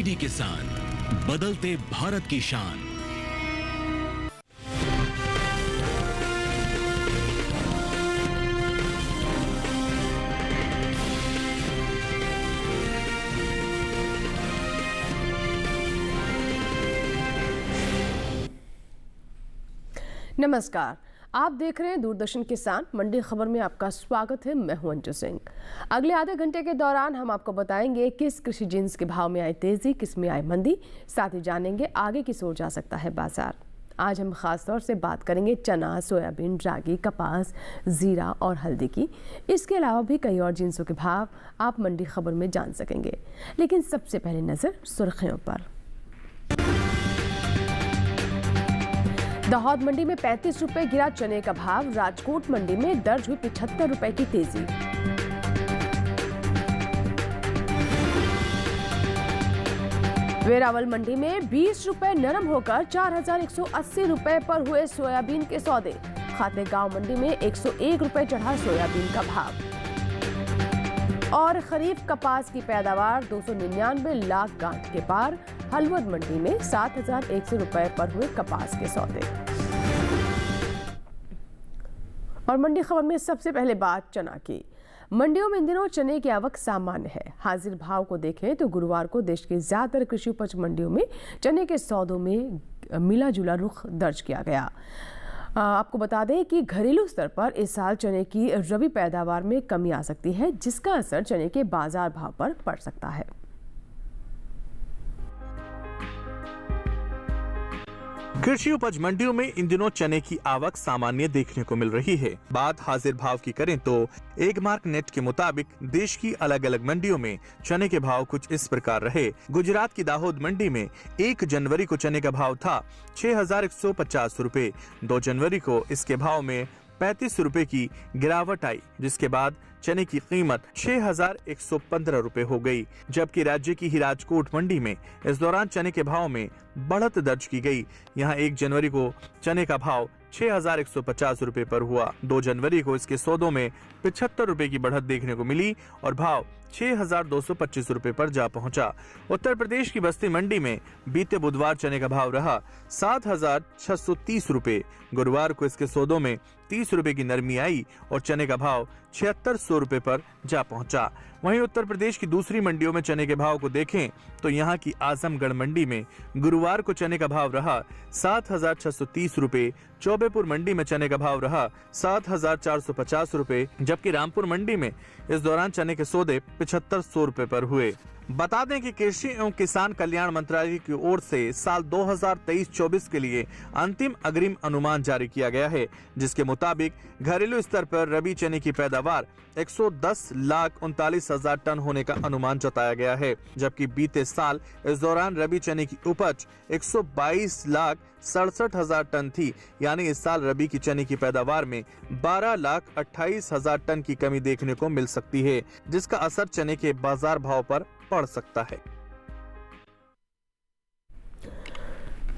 DD किसान, बदलते भारत की शान। नमस्कार, आप देख रहे हैं दूरदर्शन किसान मंडी खबर में आपका स्वागत है। मैं हूं अंजू सिंह। अगले आधे घंटे के दौरान हम आपको बताएंगे किस कृषि जिन्स के भाव में आई तेजी, किस में आई मंदी, साथ ही जानेंगे आगे किस ओर जा सकता है बाजार। आज हम खास तौर से बात करेंगे चना, सोयाबीन, रागी, कपास, जीरा और हल्दी की। इसके अलावा भी कई और जिन्सों के भाव आप मंडी खबर में जान सकेंगे। लेकिन सबसे पहले नजर सुर्खियों पर। दाहोद मंडी में 35 रुपए गिरा चने का भाव। राजकोट मंडी में दर्ज हुई 75 रुपए की तेजी। वेरावल मंडी में 20 रुपए नरम होकर 4180 रुपए पर हुए सोयाबीन के सौदे। खातेगांव मंडी में 101 रुपए चढ़ा सोयाबीन का भाव। और खरीफ कपास की पैदावार 299 लाख गांठ के पार। हलवद मंडी में 7100 रुपए पर हुए कपास के सौदे। और मंडी खबर में सबसे पहले बात चना की। मंडियों में इन दिनों चने की आवक सामान्य है। हाजिर भाव को देखें तो गुरुवार को देश के ज्यादातर कृषि उपज मंडियों में चने के सौदों में मिला जुला रुख दर्ज किया गया। आपको बता दें कि घरेलू स्तर पर इस साल चने की रबी पैदावार में कमी आ सकती है, जिसका असर चने के बाजार भाव पर पड़ सकता है। कृषि उपज मंडियों में इन दिनों चने की आवक सामान्य देखने को मिल रही है। बात हाजिर भाव की करें तो एक मार्क नेट के मुताबिक देश की अलग अलग मंडियों में चने के भाव कुछ इस प्रकार रहे। गुजरात की दाहोद मंडी में 1 जनवरी को चने का भाव था 6150 रुपए। 2 जनवरी को इसके भाव में 35 रुपए की गिरावट आई, जिसके बाद चने की कीमत 6115 रुपए हो गई। जबकि राज्य की ही राजकोट मंडी में इस दौरान चने के भाव में बढ़त दर्ज की गई। यहां 1 जनवरी को चने का भाव 6150 रुपए पर हुआ। 2 जनवरी को इसके सौदों में 75 रुपए की बढ़त देखने को मिली और भाव 6225 रुपए पर जा पहुंचा। उत्तर प्रदेश की बस्ती मंडी में बीते बुधवार चने का भाव रहा 7630 रुपए। गुरुवार को इसके सौदों में 30 रुपए की नरमी आई और चने का भाव 7600 रुपए पर जा पहुंचा। वहीं उत्तर प्रदेश की दूसरी मंडियों में चने के भाव को देखें तो यहां की आजमगढ़ मंडी में गुरुवार को चने का भाव रहा 7630 रुपए। चौबेपुर मंडी में चने का भाव रहा 7450 रुपए, जबकि रामपुर मंडी में इस दौरान चने के सौदे 7500 रुपए पर हुए। बता दें कि कृषि एवं किसान कल्याण मंत्रालय की ओर से साल 2023-24 के लिए अंतिम अग्रिम अनुमान जारी किया गया है, जिसके मुताबिक घरेलू स्तर पर रबी चने की पैदावार 110,39,000 टन होने का अनुमान जताया गया है। जबकि बीते साल इस दौरान रबी चने की उपज 122,67,000 टन थी। यानी इस साल रबी की चने की पैदावार में 12,28,000 टन की कमी देखने को मिल सकती है, जिसका असर चने के बाजार भाव पर पड़ सकता है।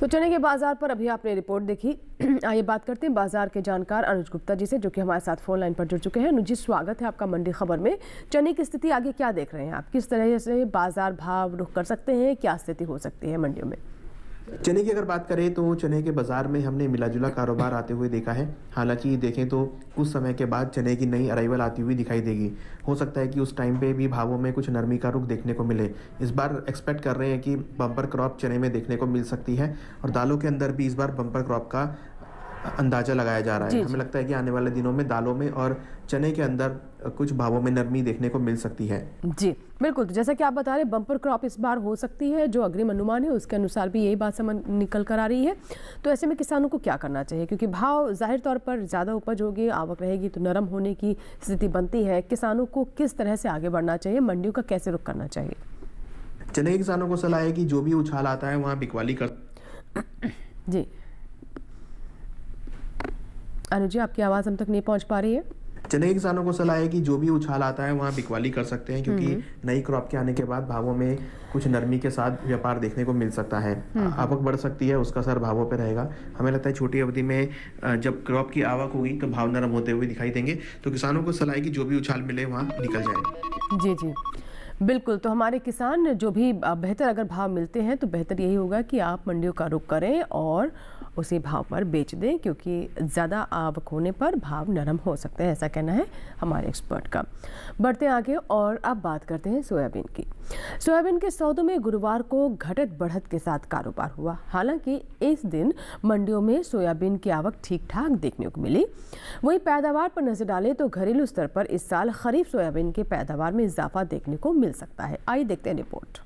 तो चने के बाजार पर अभी आपने रिपोर्ट देखी। आइए बात करते हैं बाजार के जानकार अनुज गुप्ता जी से, जो कि हमारे साथ फोन लाइन पर जुड़ चुके हैं। अनुज जी, स्वागत है आपका मंडी खबर में। चने की स्थिति आगे क्या देख रहे हैं आप? किस तरह से बाजार भाव रुख कर सकते हैं? क्या स्थिति हो सकती है मंडियों में? चने की अगर बात करें तो चने के बाजार में हमने मिलाजुला कारोबार आते हुए देखा है। हालांकि देखें तो कुछ समय के बाद चने की नई अराइवल आती हुई दिखाई देगी। हो सकता है कि उस टाइम पे भी भावों में कुछ नरमी का रुख देखने को मिले। इस बार एक्सपेक्ट कर रहे हैं कि बम्पर क्रॉप चने में देखने को मिल सकती है और दालों के अंदर भी इस बार बम्पर क्रॉप का अंदाजा लगाया जा रहा है। हमें लगता है कि आने वाले दिनों में दालों में और चने के अंदर कुछ भावों में नरमी देखने को मिल सकती है। जी बिल्कुल, तो जैसा कि आप बता रहे बम्पर क्रॉप इस बार हो सकती है। जो अग्रिम अनुमान है उसके अनुसार भी यही बात समझ निकल कर आ रही है। तो ऐसे में किसानों को क्या करना चाहिए? क्योंकि भाव जाहिर तौर पर ज़्यादा उपज होगी, आवक रहेगी तो नरम होने की स्थिति बनती है। किसानों को किस तरह से आगे बढ़ना चाहिए? मंडियों का कैसे रुख करना चाहिए? चने के किसानों को सलाह है कि जो भी उछाल आता है वहाँ बिकवाली कर। जी अनुज जी, आपकी आवाज़ हम तक नहीं पहुँच पा रही है। चने के किसानों को सलाह है कि जो भी उछाल आता है वहाँ बिकवाली कर सकते हैं, क्योंकि नई क्रॉप के आने के बाद भावों में कुछ नरमी के साथ व्यापार देखने को मिल सकता है। आवक बढ़ सकती है, उसका असर भावों पे रहेगा। हमें लगता है छोटी अवधि में जब क्रॉप की आवक होगी तो भाव नरम होते हुए दिखाई देंगे। तो किसानों को सलाह है कि जो भी उछाल मिले वहाँ निकल जाए। जी जी बिल्कुल, तो हमारे किसान जो भी बेहतर अगर भाव मिलते हैं तो बेहतर यही होगा कि आप मंडियों का रुख करें और उसी भाव पर बेच दें, क्योंकि ज़्यादा आवक होने पर भाव नरम हो सकते हैं, ऐसा कहना है हमारे एक्सपर्ट का। बढ़ते आगे और अब बात करते हैं सोयाबीन की। सोयाबीन के सौदों में गुरुवार को घटत बढ़त के साथ कारोबार हुआ। हालांकि इस दिन मंडियों में सोयाबीन की आवक ठीक ठाक देखने को मिली। वहीं पैदावार पर नजर डालें तो घरेलू स्तर पर इस साल खरीफ सोयाबीन के पैदावार में इजाफा देखने को मिल सकता है। आइए देखते हैं रिपोर्ट।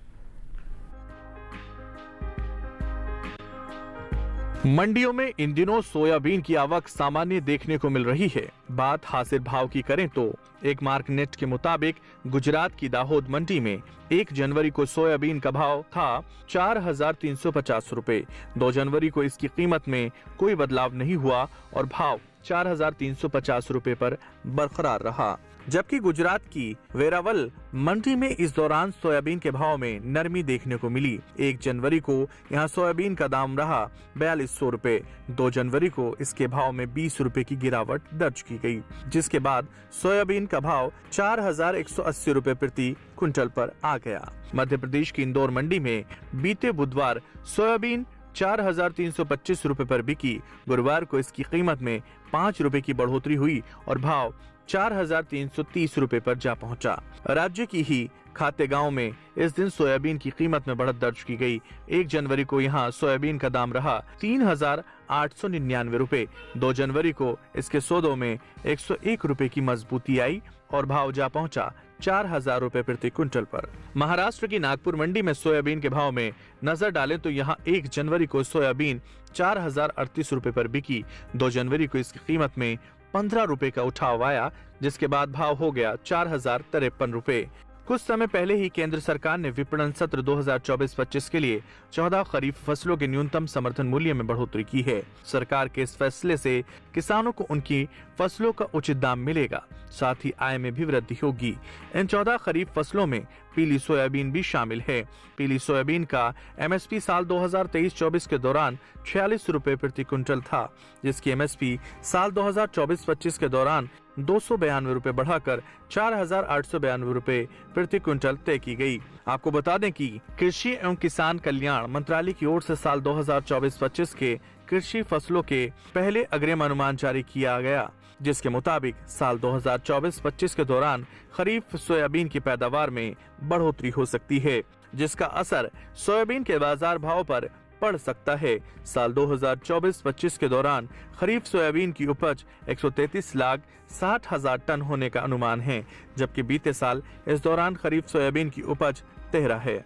मंडियों में इन दिनों सोयाबीन की आवक सामान्य देखने को मिल रही है। बात हाजिर भाव की करें तो एक मार्क नेट के मुताबिक गुजरात की दाहोद मंडी में 1 जनवरी को सोयाबीन का भाव था 4,350 रुपए। 2 जनवरी को इसकी कीमत में कोई बदलाव नहीं हुआ और भाव 4,350 रुपए पर बरकरार रहा। जबकि गुजरात की वेरावल मंडी में इस दौरान सोयाबीन के भाव में नरमी देखने को मिली। 1 जनवरी को यहां सोयाबीन का दाम रहा 4200 रुपए। 2 जनवरी को इसके भाव में 20 रुपए की गिरावट दर्ज की गई, जिसके बाद सोयाबीन का भाव 4,180 रुपए प्रति क्विंटल पर आ गया। मध्य प्रदेश की इंदौर मंडी में बीते बुधवार सोयाबीन 4,325 रुपए पर बिकी। गुरुवार को इसकी कीमत में 5 रुपए की बढ़ोतरी हुई और भाव 4,330 रुपए पर जा पहुंचा। राज्य की ही खाते गांव में इस दिन सोयाबीन की कीमत में बढ़त दर्ज की गई। 1 जनवरी को यहां सोयाबीन का दाम रहा 3,899 रुपए। 2 जनवरी को इसके सौदों में 101 रुपए की मजबूती आई और भाव जा पहुंचा 4,000 रुपए प्रति क्विंटल पर। महाराष्ट्र की नागपुर मंडी में सोयाबीन के भाव में नजर डालें तो यहां 1 जनवरी को सोयाबीन 4,038 रुपए पर बिकी। 2 जनवरी को इसकी कीमत में 15 रुपए का उठाव आया, जिसके बाद भाव हो गया 4,053 रुपए। कुछ समय पहले ही केंद्र सरकार ने विपणन सत्र 2024-25 के लिए 14 खरीफ फसलों के न्यूनतम समर्थन मूल्य में बढ़ोतरी की है। सरकार के इस फैसले से किसानों को उनकी फसलों का उचित दाम मिलेगा, साथ ही आय में भी वृद्धि होगी। इन 14 खरीफ फसलों में पीली सोयाबीन भी शामिल है। पीली सोयाबीन का एमएसपी साल 2023-24 के दौरान 46 रुपए प्रति क्विंटल था, जिसकी एमएसपी साल 2024-25 के दौरान 292 रुपए बढ़ाकर 4,892 रुपए प्रति क्विंटल तय की गई। आपको बता दें कि कृषि एवं किसान कल्याण मंत्रालय की ओर से साल 2024-25 के कृषि फसलों के पहले अग्रिम अनुमान जारी किया गया, जिसके मुताबिक साल 2024-25 के दौरान खरीफ सोयाबीन की पैदावार में बढ़ोतरी हो सकती है, जिसका असर सोयाबीन के बाजार भाव पर पड़ सकता है। साल 2024-25 के दौरान खरीफ सोयाबीन की उपज 133,60,000 टन होने का अनुमान है, जबकि बीते साल इस दौरान खरीफ सोयाबीन की उपज 13 है।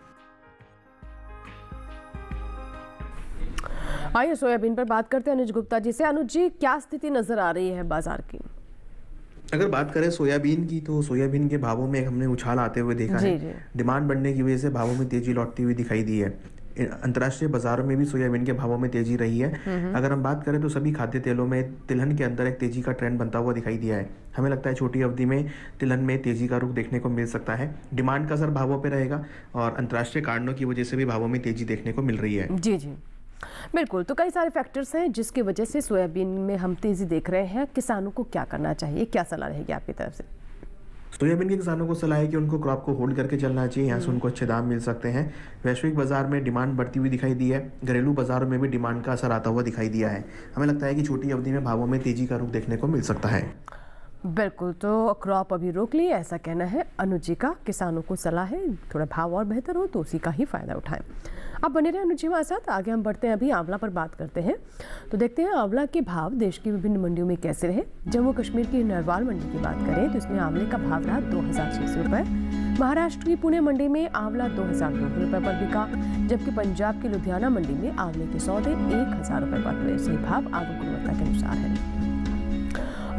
आइए सोयाबीन पर बात करते हैं अनुज गुप्ता जी से। अनुज जी, क्या स्थिति नजर आ रही है बाजार की? अगर बात करें सोयाबीन की तो सोयाबीन के भावों में हमने उछाल आते हुए देखा है। डिमांड बढ़ने की वजह से भावों में तेजी लौटती हुई दिखाई दी है। अंतर्राष्ट्रीय बाजारों में भी सोयाबीन के भावों में तेजी रही है। अगर हम बात करें तो सभी खाद्य तेलों में तिलहन के अंदर एक तेजी का ट्रेंड बनता हुआ दिखाई दिया है। हमें लगता है छोटी अवधि में तिलहन में तेजी का रुख देखने को मिल सकता है। डिमांड का असर भावों पर रहेगा और अंतर्राष्ट्रीय कारणों की वजह से भी भावों में तेजी देखने को मिल रही है। जी जी बिल्कुल, तो कई सारे फैक्टर्स हैं जिसकी वजह से सोयाबीन में हम तेजी देख रहे हैं। किसानों को क्या करना चाहिए, क्या सलाह रहेगी आपकी तरफ से? सोयाबीन के किसानों को सलाह है कि उनको क्रॉप को होल्ड करके चलना चाहिए। यहाँ से उनको अच्छे दाम मिल सकते हैं। वैश्विक बाजार में डिमांड बढ़ती हुई दिखाई दी है। घरेलू बाजारों में भी डिमांड का असर आता हुआ दिखाई दिया है। हमें लगता है कि छोटी अवधि में भावों में तेजी का रुख देखने को मिल सकता है। बिल्कुल, तो क्रॉप अभी रोक ली, ऐसा कहना है अनुज जी का। किसानों को सलाह है थोड़ा भाव और बेहतर हो तो उसी का ही फायदा उठाएं। अब बने रहे अनुज जी हमारे साथ। आगे हम बढ़ते हैं, अभी आंवला पर बात करते हैं। तो देखते हैं आंवला के भाव देश की विभिन्न मंडियों में कैसे रहे। जम्मू कश्मीर की नरवाल मंडी की बात करें तो इसमें आंवले का भाव रहा 2,600 रुपये। महाराष्ट्र की पुणे मंडी में आंवला 2,200 रुपये पर बिका, जबकि पंजाब की लुधियाना मंडी में आंवले के सौदे 1,000 रुपये पर हुए। सही भाव आवक गुणवत्ता के अनुसार है।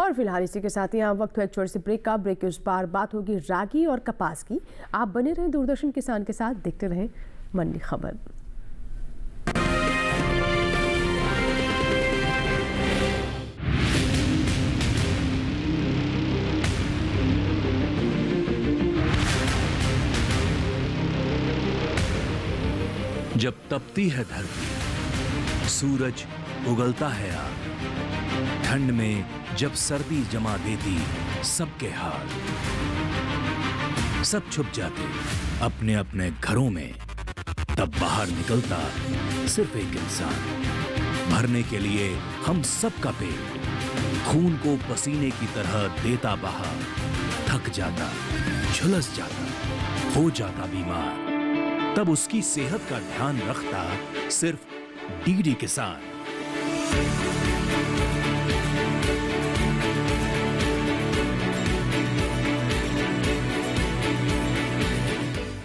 और फिलहाल इसी के साथ ही यहाँ वक्त हुआ एक छोटे से ब्रेक का। ब्रेक के उस पार बात होगी रागी और कपास की। आप बने रहें दूरदर्शन किसान के साथ, देखते रहें मंडी खबर। जब तपती है धरती, सूरज उगलता है आग, ठंड में जब सर्दी जमा देती सबके हाल, सब छुप जाते अपने अपने घरों में, तब बाहर निकलता सिर्फ एक इंसान, भरने के लिए हम सबका पेट, खून को पसीने की तरह देता बहा, थक जाता, झुलस जाता, हो जाता बीमार। तब उसकी सेहत का ध्यान रखता सिर्फ डीडी किसान।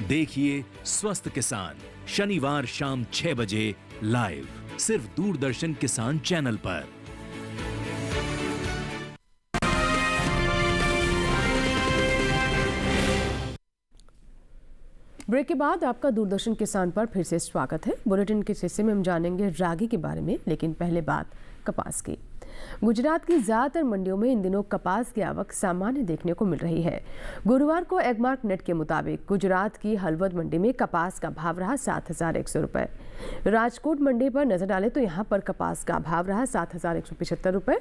देखिए स्वस्थ किसान शनिवार शाम 6 बजे लाइव, सिर्फ दूरदर्शन किसान चैनल पर। ब्रेक के बाद आपका दूरदर्शन किसान पर फिर से स्वागत है। बुलेटिन के हिस्से में हम जानेंगे रागी के बारे में, लेकिन पहले बात कपास की। गुजरात की ज्यादातर मंडियों में इन दिनों कपास की आवक सामान्य देखने को मिल रही है। गुरुवार को एगमार्क नेट के मुताबिक गुजरात की हलवद मंडी में कपास का भाव रहा 7,100 रुपए। राजकोट मंडी पर नजर डालें तो यहाँ पर कपास का भाव रहा 7,175 रुपए,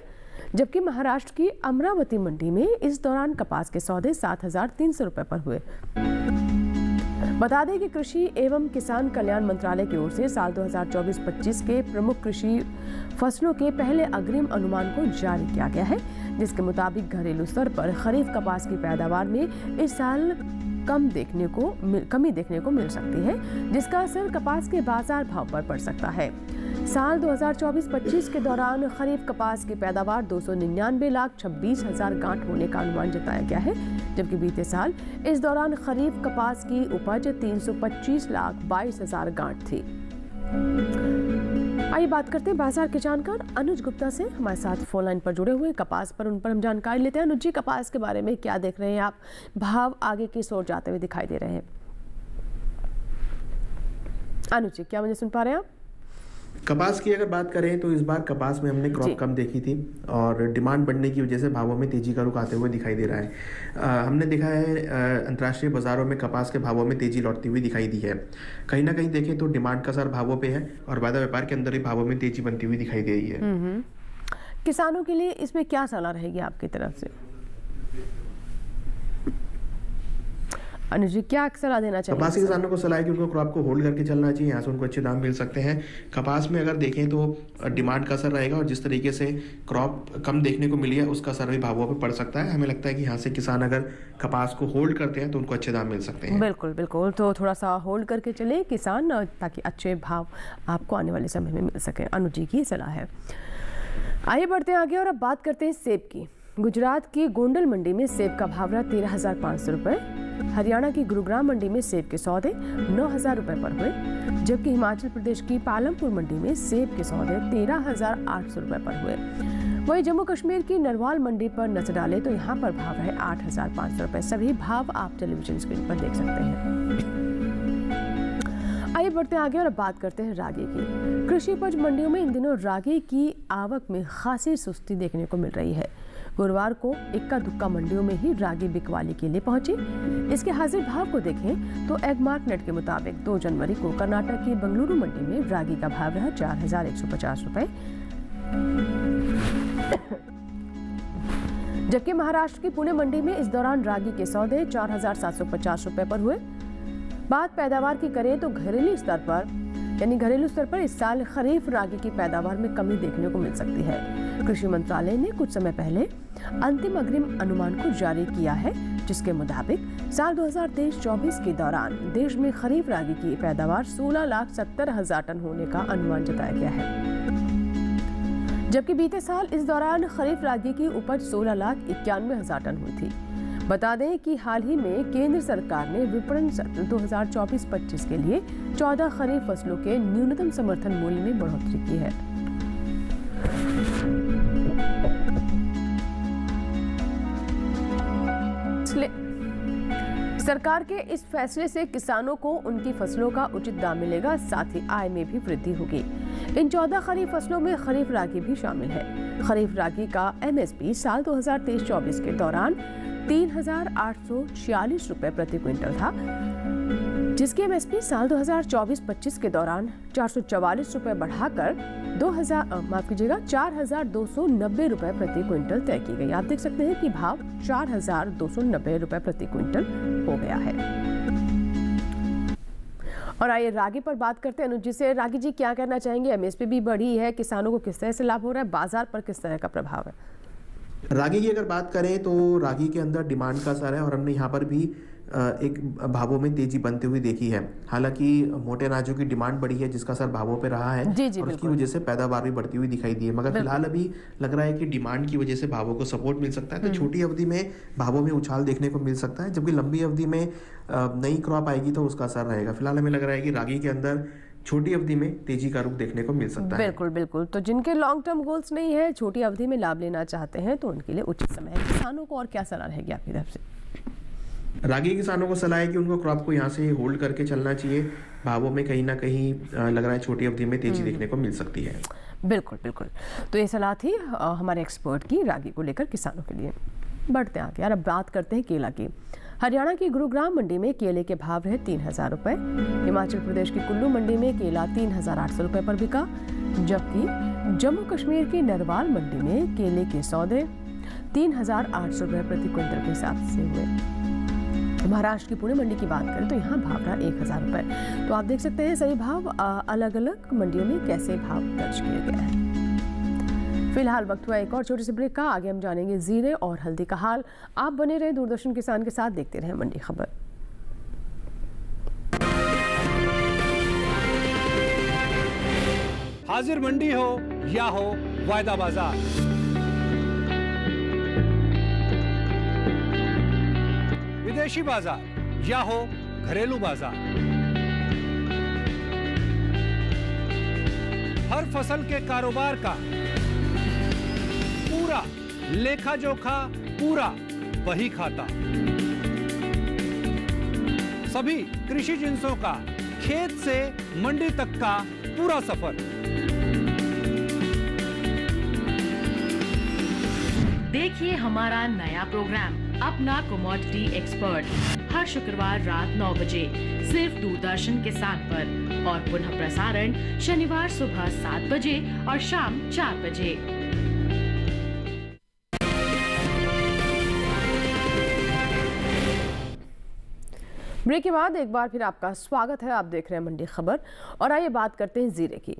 जबकि महाराष्ट्र की अमरावती मंडी में इस दौरान कपास के सौदे 7,300 रुपए पर हुए। बता दें कि कृषि एवं किसान कल्याण मंत्रालय की ओर से साल 2024-25 के प्रमुख कृषि फसलों के पहले अग्रिम अनुमान को जारी किया गया है, जिसके मुताबिक घरेलू स्तर पर खरीफ कपास की पैदावार में इस साल कमी देखने को मिल सकती है, जिसका असर कपास के बाजार भाव पर पड़ सकता है। साल 2024-25 के दौरान खरीफ कपास की पैदावार 299,26,000 गांठ होने का अनुमान जताया गया है, जबकि बीते साल इस दौरान खरीफ कपास की उपज 325,22,000 गांठ थी। आइए बात करते हैं बाजार के जानकार अनुज गुप्ता से, हमारे साथ फोन लाइन पर जुड़े हुए कपास पर, उन पर हम जानकारी लेते हैं। अनुज जी, कपास के बारे में क्या देख रहे हैं आप? भाव आगे की ओर जाते हुए दिखाई दे रहे हैं। अनुज जी, क्या मुझे सुन पा रहे हैं आप? कपास की अगर बात करें तो इस बार कपास में हमने क्रॉप कम देखी थी और डिमांड बढ़ने की वजह से भावों में तेजी का रुख आते हुए दिखाई दे रहा है। हमने देखा है अंतर्राष्ट्रीय बाजारों में कपास के भावों में तेजी लौटती हुई दिखाई दी है। कहीं ना कहीं देखें तो डिमांड का असर भावों पे है और वायदा व्यापार के अंदर ही भावों में तेजी बनती हुई दिखाई दे रही है। किसानों के लिए इसमें क्या सलाह रहेगी आपकी तरफ से? अनुज जी, क्या सलाह देना चाहिए? कपास के किसानों को सलाह है कि उनको क्रॉप को होल्ड करके चलना चाहिए, यहाँ से उनको अच्छे दाम मिल सकते हैं। कपास में अगर देखें तो डिमांड का असर रहेगा और जिस तरीके से क्रॉप कम देखने को मिली है उसका असर भी भावों पर पड़ सकता है। हमें लगता है कि यहाँ से किसान अगर कपास को होल्ड करते हैं तो उनको अच्छे दाम मिल सकते हैं। बिल्कुल बिल्कुल, तो थोड़ा सा होल्ड करके चले किसान, ताकि अच्छे भाव आपको आने वाले समय में मिल सके। अनुज जी की सलाह है। आइए बढ़ते हैं आगे और अब बात करते हैं सेब की। गुजरात की गोंडल मंडी में सेब का भाव रहा 13,500 रुपए। हरियाणा की गुरुग्राम मंडी में सेब के सौदे 9,000 रुपए पर हुए, जबकि हिमाचल प्रदेश की पालमपुर मंडी में सेब के सौदे 13,800 रुपए पर हुए। वहीं जम्मू कश्मीर की नरवाल मंडी पर नजर डालें तो यहाँ पर भाव है 8,500 रुपए। सभी भाव आप टेलीविजन स्क्रीन पर देख सकते हैं। आइए बढ़ते हैं आगे और अब बात करते हैं रागी की। कृषि उपज मंडियों में इन दिनों रागी की आवक में खासी सुस्ती देखने को मिल रही है। गुरुवार को इक्का दुक्का मंडियों में ही रागी बिकवाली के लिए पहुंची। इसके हाजिर भाव को देखें तो एगमार्क नेट के मुताबिक 2 जनवरी को कर्नाटक की बंगलुरु मंडी में रागी का भाव रहा 4,150 रुपए, जबकि महाराष्ट्र की पुणे मंडी में इस दौरान रागी के सौदे 4,750 रुपए पर हुए। बात पैदावार की करें तो घरेलू स्तर पर इस साल खरीफ रागी की पैदावार में कमी देखने को मिल सकती है। कृषि मंत्रालय ने कुछ समय पहले अंतिम अग्रिम अनुमान को जारी किया है, जिसके मुताबिक साल 2023-24 के दौरान देश में खरीफ रागी की पैदावार 16,70,000 टन होने का अनुमान जताया गया है, जबकि बीते साल इस दौरान खरीफ रागी की उपज 16,91,000 टन हुई थी। बता दें कि हाल ही में केंद्र सरकार ने विपणन सत्र 2024-25 के लिए 14 खरीफ फसलों के न्यूनतम समर्थन मूल्य में बढ़ोतरी की है। सरकार के इस फैसले से किसानों को उनकी फसलों का उचित दाम मिलेगा, साथ ही आय में भी वृद्धि होगी। इन 14 खरीफ फसलों में खरीफ रागी भी शामिल है। खरीफ रागी का MSP साल 2023-24 के दौरान 3,846 रुपए प्रति क्विंटल था, जिसकी एमएसपी साल 2024-25 के दौरान 444 रुपए बढ़ाकर 4,290 रुपए प्रति क्विंटल तय की गई। आप देख सकते हैं कि भाव 4,290 रुपए प्रति क्विंटल हो गया है। और आइए रागी पर बात करते हैं अनुज जी से। रागी जी, क्या कहना चाहेंगे? एमएसपी भी बढ़ी है, किसानों को किस तरह से लाभ हो रहा है, बाजार पर किस तरह का प्रभाव है? रागी की अगर बात करें तो रागी के अंदर डिमांड का असर है और हमने यहाँ पर भी एक भावों में तेजी बनती हुई देखी है। हालांकि मोटे अनाजों की डिमांड बढ़ी है जिसका असर भावों पे रहा है जी, और उसकी वजह से पैदावार भी बढ़ती हुई दिखाई दी है। मगर फिलहाल अभी लग रहा है कि डिमांड की वजह से भावों को सपोर्ट मिल सकता है, तो छोटी अवधि में भावों में उछाल देखने को मिल सकता है, जबकि लंबी अवधि में नई क्रॉप आएगी तो उसका असर रहेगा। फिलहाल हमें लग रहा है कि रागी के अंदर छोटी अवधि में तेजी का रुख देखने को मिल सकता है। बिल्कुल बिल्कुल। तो जिनके लॉन्ग टर्म गोल्स नहीं है, छोटी अवधि में लाभ लेना चाहते हैं, तो उनके लिए उचित समय है। किसानों को और क्या सलाह रहेगी आपकी तरफ से? रागी किसानों को सलाह है कि उनको क्रॉप को यहाँ से होल्ड करके चलना चाहिए। भावों में कहीं ना कहीं लग रहा है छोटी अवधि में तेजी देखने को मिल सकती है। बिल्कुल बिल्कुल। तो ये सलाह थी हमारे एक्सपर्ट की रागी को लेकर किसानों के लिए। बढ़ते आगे यार, अब बात करते हैं केला की। हरियाणा की गुरुग्राम मंडी में केले के भाव रहे 3,000 रुपए। हिमाचल प्रदेश की कुल्लू मंडी में केला 3,800 रुपए पर बिका, जबकि जम्मू कश्मीर की नरवाल मंडी में केले के सौदे 3,800 रुपए प्रति क्विंटल के हिसाब से हुए। महाराष्ट्र की पुणे मंडी की बात करें तो यहाँ भाव रहा 1,000 रुपए। तो आप देख सकते हैं सही भाव अलग अलग मंडियों में कैसे भाव दर्ज किए गए हैं। फिलहाल वक्त हुआ एक और छोटे से ब्रेक का। आगे हम जानेंगे जीरे और हल्दी का हाल। आप बने रहे दूरदर्शन किसान के साथ, देखते रहे मंडी खबर। हाजिर मंडी हो या हो वायदा बाजार, विदेशी बाजार या हो घरेलू बाजार, हर फसल के कारोबार का पूरा लेखा जोखा, पूरा वही खाता। सभी कृषि जिंसों का खेत से मंडी तक का पूरा सफर। देखिए हमारा नया प्रोग्राम अपना कमोडिटी एक्सपर्ट हर शुक्रवार रात 9 बजे सिर्फ दूरदर्शन किसान पर, और पुनः प्रसारण शनिवार सुबह 7 बजे और शाम 4 बजे। ब्रेक के बाद एक बार फिर आपका स्वागत है। आप देख रहे हैं मंडी खबर और आइए बात करते हैं जीरे की।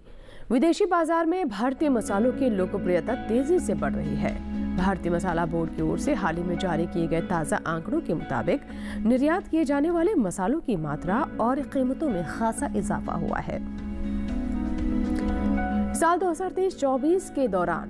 विदेशी बाजार में भारतीय मसालों की लोकप्रियता तेजी से बढ़ रही है। भारतीय मसाला बोर्ड की ओर से हाल ही में जारी किए गए ताज़ा आंकड़ों के मुताबिक निर्यात किए जाने वाले मसालों की मात्रा और कीमतों में खासा इजाफा हुआ है। साल 2023-24 के दौरान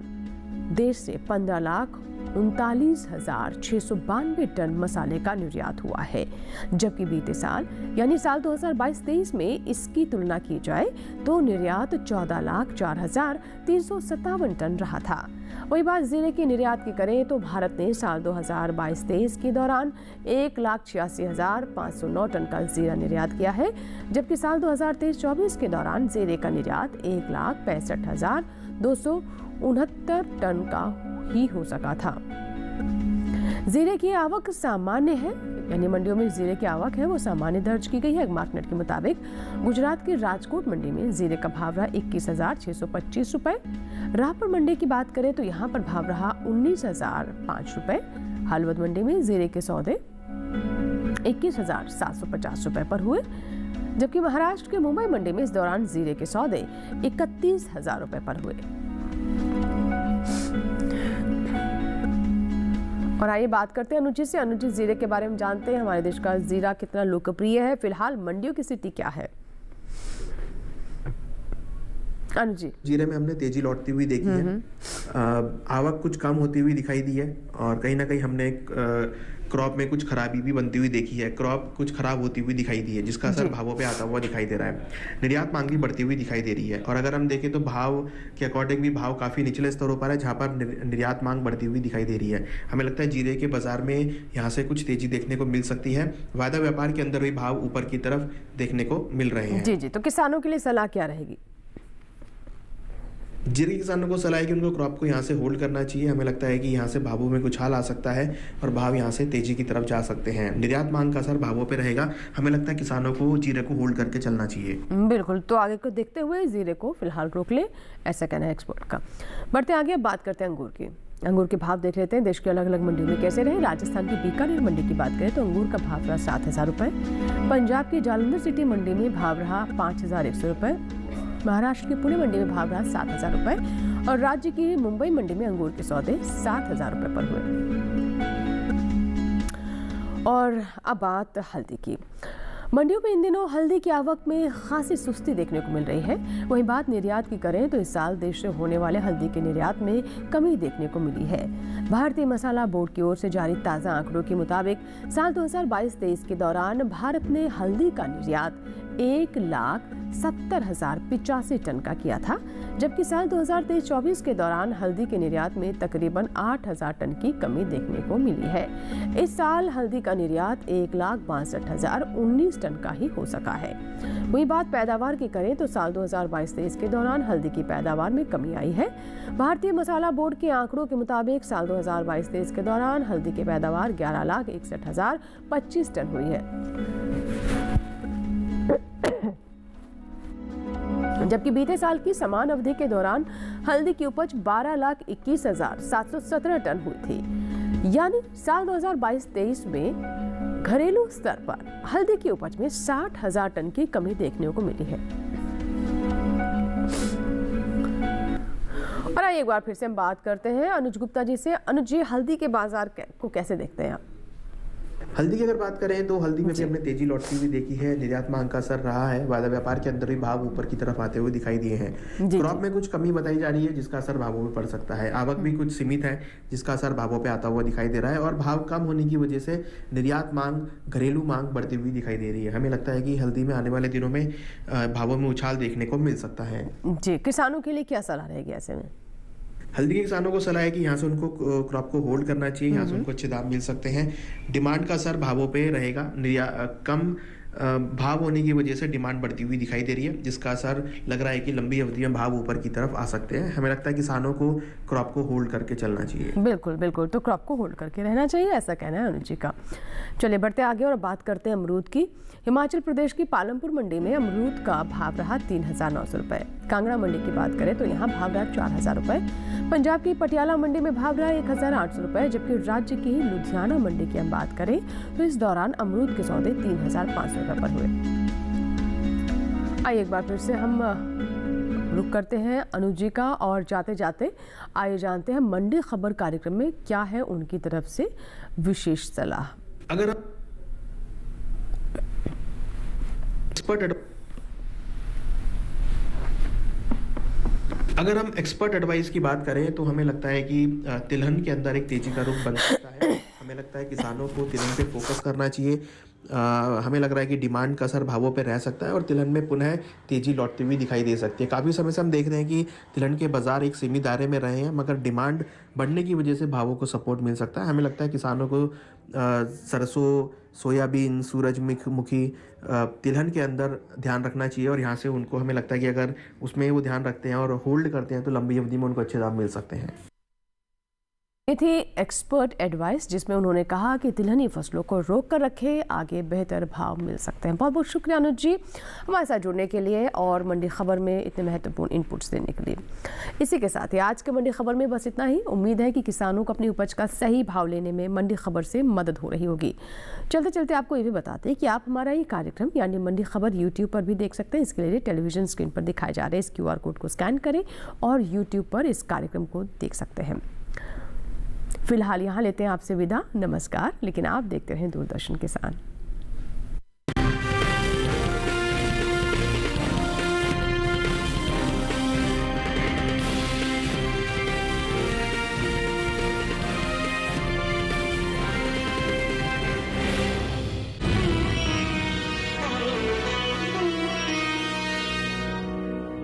देश से 15,39,692 टन मसाले का निर्यात हुआ है, जबकि बीते साल यानी साल 2022-23 में इसकी तुलना की जाए तो निर्यात 14,04,357 टन रहा था। वही बात जीरे के निर्यात की करें तो भारत ने साल 2022-23 के दौरान 1,86,509 टन का जीरा निर्यात किया है, जबकि साल 2023-24 के दौरान जीरे का निर्यात 1,65,269 टन का ही हो सका था। जीरे की आवक सामान्य है, यानी मंडियों में जीरे की आवक है वो सामान्य दर्ज की गई है। मार्केट के मुताबिक गुजरात की राजकोट मंडी में जीरे का भाव रहा 21,625 रुपए। राहपुर मंडी की बात करें तो यहाँ पर भाव रहा 19,005 रुपए। हलवद मंडी में जीरे के सौदे 21,750 रुपए पर हुए, जबकि महाराष्ट्र के मुंबई मंडी में इस दौरान जीरे के सौदे 31,000 रुपए पर हुए। और आइए बात करते हैं अनुचित से। अनुचित जीरे के बारे में जानते हैं, हमारे देश का जीरा कितना लोकप्रिय है, फिलहाल मंडियों की स्थिति क्या है। अनुजी, जीरे में हमने तेजी लौटती हुई देखी है। आवक कुछ कम होती हुई दिखाई दी है और कहीं ना कहीं हमने क्रॉप में कुछ खराबी भी बनती हुई देखी है। क्रॉप कुछ खराब होती हुई दिखाई दी है जिसका असर भावों पे आता हुआ दिखाई दे रहा है। निर्यात मांग भी बढ़ती हुई दिखाई दे रही है और अगर हम देखें तो भाव के अकॉर्डिंग भी भाव काफ़ी निचले स्तरों पर है जहाँ पर निर्यात मांग बढ़ती हुई दिखाई दे रही है। हमें लगता है जीरे के बाजार में यहाँ से कुछ तेजी देखने को मिल सकती है। वायदा व्यापार के अंदर भी भाव ऊपर की तरफ देखने को मिल रहे हैं। जी जी, तो किसानों के लिए सलाह क्या रहेगी? जीरे के किसानों को सलाह है कि उनको क्रॉप को यहाँ से होल्ड करना चाहिए। हमें लगता है कि यहाँ से भावों में कुछ हाल आ सकता है और भाव यहाँ से तेजी की तरफ जा सकते हैं। निर्यात मांग का असर भावों पे रहेगा। हमें लगता है किसानों को जीरे को होल्ड करके चलना चाहिए। बिल्कुल, तो आगे को देखते हुए जीरे को फिलहाल रोक ले, ऐसा कहना है एक्सपर्ट का। बढ़ते आगे, अब बात करते हैं अंगूर की। अंगूर के भाव देख लेते हैं देश की अलग अलग मंडियों में कैसे रहे। राजस्थान की बीकानेर मंडी की बात करें तो अंगूर का भाव रहा 7,000 रुपये। पंजाब की जालंधर सिटी मंडी में भाव रहा 5,100 रुपये। महाराष्ट्र की पुणे मंडी में भाव रहा 7,000 रुपये और राज्य की मुंबई मंडी में अंगूर के सौदे 7,000 रुपये पर हुए। और अब बात हल्दी की। मंडियों में इन दिनों हल्दी की आवक में खासी सुस्ती देखने को मिल रही है। वहीं बात निर्यात की करें तो इस साल देश से होने वाले हल्दी के निर्यात में कमी देखने को मिली है। भारतीय मसाला बोर्ड की ओर से जारी ताज़ा आंकड़ों के मुताबिक साल 2022-23 के दौरान भारत ने हल्दी का निर्यात 1,70,085 टन का किया था, जबकि साल 2023-24 के दौरान हल्दी के निर्यात में तकरीबन 8,000 टन की कमी देखने को मिली है। इस साल हल्दी का निर्यात 1,62,019 टन का ही हो सका है। वहीं बात पैदावार की करें तो साल 2022-23 के दौरान हल्दी की पैदावार में कमी आई है। भारतीय मसाला बोर्ड के आंकड़ों के मुताबिक साल 2022-23 के दौरान हल्दी की पैदावार 11,61,025 टन हुई है, जबकि बीते साल की समान अवधि के दौरान हल्दी की उपज 12,21,717 टन हुई थी। यानी साल 2022-23 में घरेलू स्तर पर हल्दी की उपज में 60,000 टन की कमी देखने को मिली है। और आइए एक बार फिर से हम बात करते हैं अनुज गुप्ता जी से। अनुज जी, हल्दी के बाजार को कैसे देखते हैं आप? हल्दी की अगर बात करें तो हल्दी में भी हमने तेजी लौटती हुई देखी है। निर्यात मांग का असर रहा है। वायदा व्यापार के अंदर भी भाव ऊपर की तरफ आते हुए दिखाई दिए हैं। क्रॉप में कुछ कमी बताई जा रही है जिसका असर भावों में पड़ सकता है। आवक भी कुछ सीमित है जिसका असर भावों पे आता हुआ दिखाई दे रहा है और भाव कम होने की वजह से निर्यात मांग, घरेलू मांग बढ़ती हुई दिखाई दे रही है। हमें लगता है कि हल्दी में आने वाले दिनों में भावों में उछाल देखने को मिल सकता है। जी, किसानों के लिए क्या सलाह रहेगी ऐसे में? हल्दी के किसानों को सलाह है कि यहाँ से उनको क्रॉप को होल्ड करना चाहिए। यहाँ से उनको अच्छे दाम मिल सकते हैं। डिमांड का असर भावों पे रहेगा। कम भाव होने की वजह से डिमांड बढ़ती हुई दिखाई दे रही है जिसका असर लग रहा है कि लंबी अवधि में भाव ऊपर की तरफ आ सकते हैं। हमें लगता है किसानों को क्रॉप को होल्ड करके चलना चाहिए। बिल्कुल बिल्कुल, तो क्रॉप को होल्ड करके रहना चाहिए, ऐसा कहना है अनुज जी का। चलिए बढ़ते आगे और बात करते हैं अमरूद की। हिमाचल प्रदेश की पालमपुर मंडी में अमरूद का भाव रहा 3,900 रुपये। कांगड़ा मंडी की बात करें तो यहाँ भाव रहा 4,000 रुपये। पंजाब की पटियाला मंडी में भाव रहा 1,800 रुपये, जबकि राज्य की लुधियाना मंडी की हम बात करें तो इस दौरान अमरूद के सौदे 3,500 रुपये पर हुए। आइए एक बार फिर से हम रुक करते हैं अनुज जी का और जाते जाते आइए जानते हैं मंडी खबर कार्यक्रम में क्या है उनकी तरफ से विशेष सलाह। अगर हम एक्सपर्ट एडवाइस की बात करें तो हमें लगता है कि तिलहन के अंदर एक तेजी का रुख बन सकता है। हमें लगता है किसानों को तिलहन पे फोकस करना चाहिए। हमें लग रहा है कि डिमांड का असर भावों पे रह सकता है और तिलहन में पुनः तेजी लौटती हुई दिखाई दे सकती है। काफ़ी समय से हम देख रहे हैं कि तिलहन के बाजार एक सीमित दायरे में रहे हैं, मगर डिमांड बढ़ने की वजह से भावों को सपोर्ट मिल सकता है। हमें लगता है किसानों को सरसों, सोयाबीन, सूरजमुखी, तिलहन के अंदर ध्यान रखना चाहिए और यहाँ से उनको हमें लगता है कि अगर उसमें वो ध्यान रखते हैं और होल्ड करते हैं तो लंबी अवधि में उनको अच्छे दाम मिल सकते हैं। ये थी एक्सपर्ट एडवाइस जिसमें उन्होंने कहा कि तिलहनी फसलों को रोक कर रखे, आगे बेहतर भाव मिल सकते हैं। बहुत बहुत शुक्रिया अनुज जी हमारे साथ जुड़ने के लिए और मंडी खबर में इतने महत्वपूर्ण इनपुट्स देने के लिए। इसी के साथ ही आज के मंडी खबर में बस इतना ही। उम्मीद है कि किसानों को अपनी उपज का सही भाव लेने में मंडी खबर से मदद हो रही होगी। चलते चलते आपको ये भी बताते हैं कि आप हमारा ये कार्यक्रम यानी मंडी खबर यूट्यूब पर भी देख सकते हैं। इसके लिए टेलीविजन स्क्रीन पर दिखाए जा रहे इस QR कोड को स्कैन करें और यूट्यूब पर इस कार्यक्रम को देख सकते हैं। फिलहाल यहाँ लेते हैं आपसे विदा, नमस्कार। लेकिन आप देखते रहें दूरदर्शन किसान।